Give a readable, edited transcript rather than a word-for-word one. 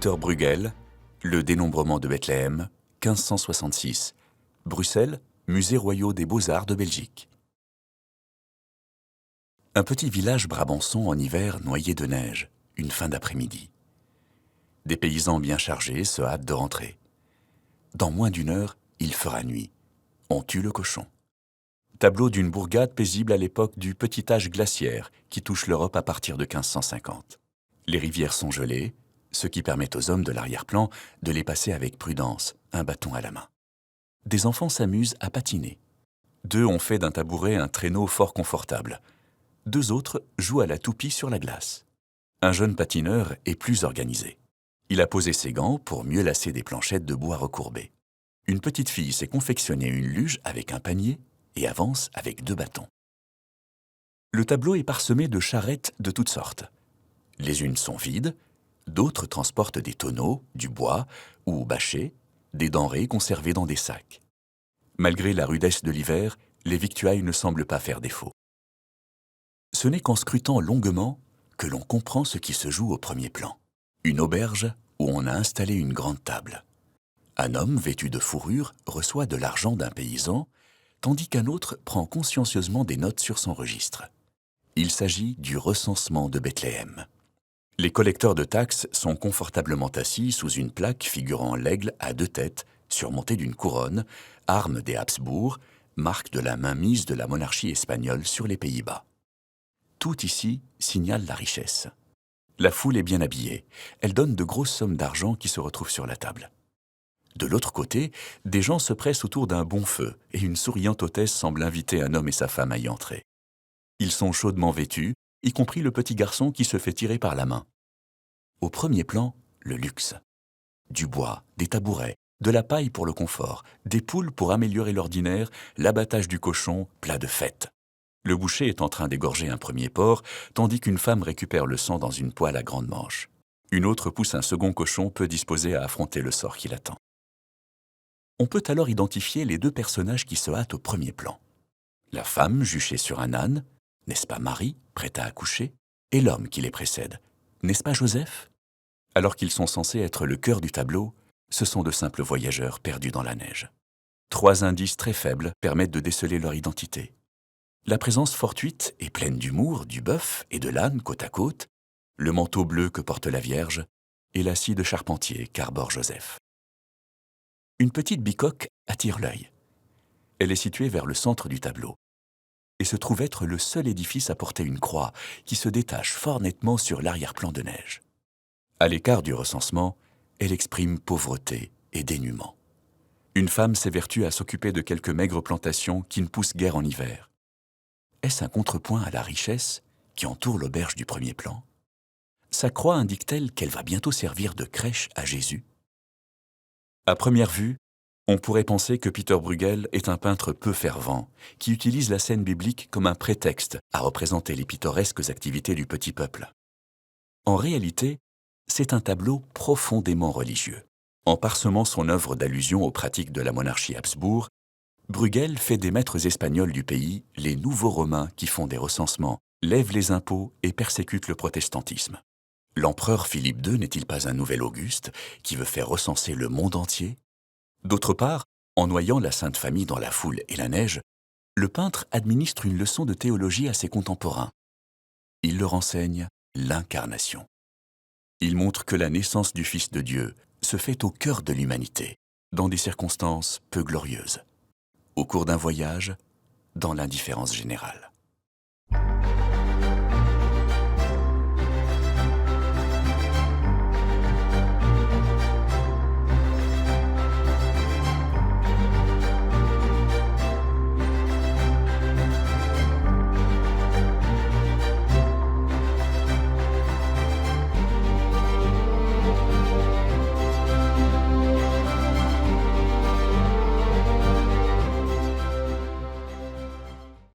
Peter Bruegel, Le dénombrement de Bethléem, 1566. Bruxelles, Musée royal des beaux-arts de Belgique. Un petit village brabançon en hiver noyé de neige, une fin d'après-midi. Des paysans bien chargés se hâtent de rentrer. Dans moins d'une heure, il fera nuit. On tue le cochon. Tableau d'une bourgade paisible à l'époque du petit âge glaciaire qui touche l'Europe à partir de 1550. Les rivières sont gelées, ce qui permet aux hommes de l'arrière-plan de les passer avec prudence, un bâton à la main. Des enfants s'amusent à patiner. 2 ont fait d'un tabouret un traîneau fort confortable. 2 autres jouent à la toupie sur la glace. Un jeune patineur est plus organisé. Il a posé ses gants pour mieux lasser des planchettes de bois recourbées. Une petite fille s'est confectionné une luge avec un panier et avance avec 2 bâtons. Le tableau est parsemé de charrettes de toutes sortes. Les unes sont vides, d'autres transportent des tonneaux, du bois ou bâchés, des denrées conservées dans des sacs. Malgré la rudesse de l'hiver, les victuailles ne semblent pas faire défaut. Ce n'est qu'en scrutant longuement que l'on comprend ce qui se joue au premier plan. Une auberge où on a installé une grande table. Un homme vêtu de fourrure reçoit de l'argent d'un paysan, tandis qu'un autre prend consciencieusement des notes sur son registre. Il s'agit du recensement de Bethléem. Les collecteurs de taxes sont confortablement assis sous une plaque figurant l'aigle à 2 têtes, surmontée d'une couronne, arme des Habsbourg, marque de la mainmise de la monarchie espagnole sur les Pays-Bas. Tout ici signale la richesse. La foule est bien habillée. Elle donne de grosses sommes d'argent qui se retrouvent sur la table. De l'autre côté, des gens se pressent autour d'un bon feu et une souriante hôtesse semble inviter un homme et sa femme à y entrer. Ils sont chaudement vêtus, y compris le petit garçon qui se fait tirer par la main. Au premier plan, le luxe. Du bois, des tabourets, de la paille pour le confort, des poules pour améliorer l'ordinaire, l'abattage du cochon, plat de fête. Le boucher est en train d'égorger un premier porc, tandis qu'une femme récupère le sang dans une poêle à grande manche. Une autre pousse un second cochon peu disposé à affronter le sort qui l'attend. On peut alors identifier les 2 personnages qui se hâtent au premier plan. La femme juchée sur un âne, n'est-ce pas Marie, prête à accoucher, et l'homme qui les précède, n'est-ce pas Joseph? Alors qu'ils sont censés être le cœur du tableau, ce sont de simples voyageurs perdus dans la neige. 3 indices très faibles permettent de déceler leur identité. La présence fortuite et pleine d'humour du bœuf et de l'âne côte à côte, le manteau bleu que porte la Vierge et la scie de charpentier qu'arbore Joseph. Une petite bicoque attire l'œil. Elle est située vers le centre du tableau et se trouve être le seul édifice à porter une croix qui se détache fort nettement sur l'arrière-plan de neige. À l'écart du recensement, elle exprime pauvreté et dénuement. Une femme s'évertue à s'occuper de quelques maigres plantations qui ne poussent guère en hiver. Est-ce un contrepoint à la richesse qui entoure l'auberge du premier plan? Sa croix indique-t-elle qu'elle va bientôt servir de crèche à Jésus? À première vue, on pourrait penser que Peter Bruegel est un peintre peu fervent, qui utilise la scène biblique comme un prétexte à représenter les pittoresques activités du petit peuple. En réalité, c'est un tableau profondément religieux. En parsemant son œuvre d'allusion aux pratiques de la monarchie Habsbourg, Bruegel fait des maîtres espagnols du pays les nouveaux Romains qui font des recensements, lèvent les impôts et persécutent le protestantisme. L'empereur Philippe II n'est-il pas un nouvel Auguste qui veut faire recenser le monde entier? D'autre part, en noyant la Sainte Famille dans la foule et la neige, le peintre administre une leçon de théologie à ses contemporains. Il leur enseigne l'incarnation. Il montre que la naissance du Fils de Dieu se fait au cœur de l'humanité, dans des circonstances peu glorieuses. Au cours d'un voyage, dans l'indifférence générale.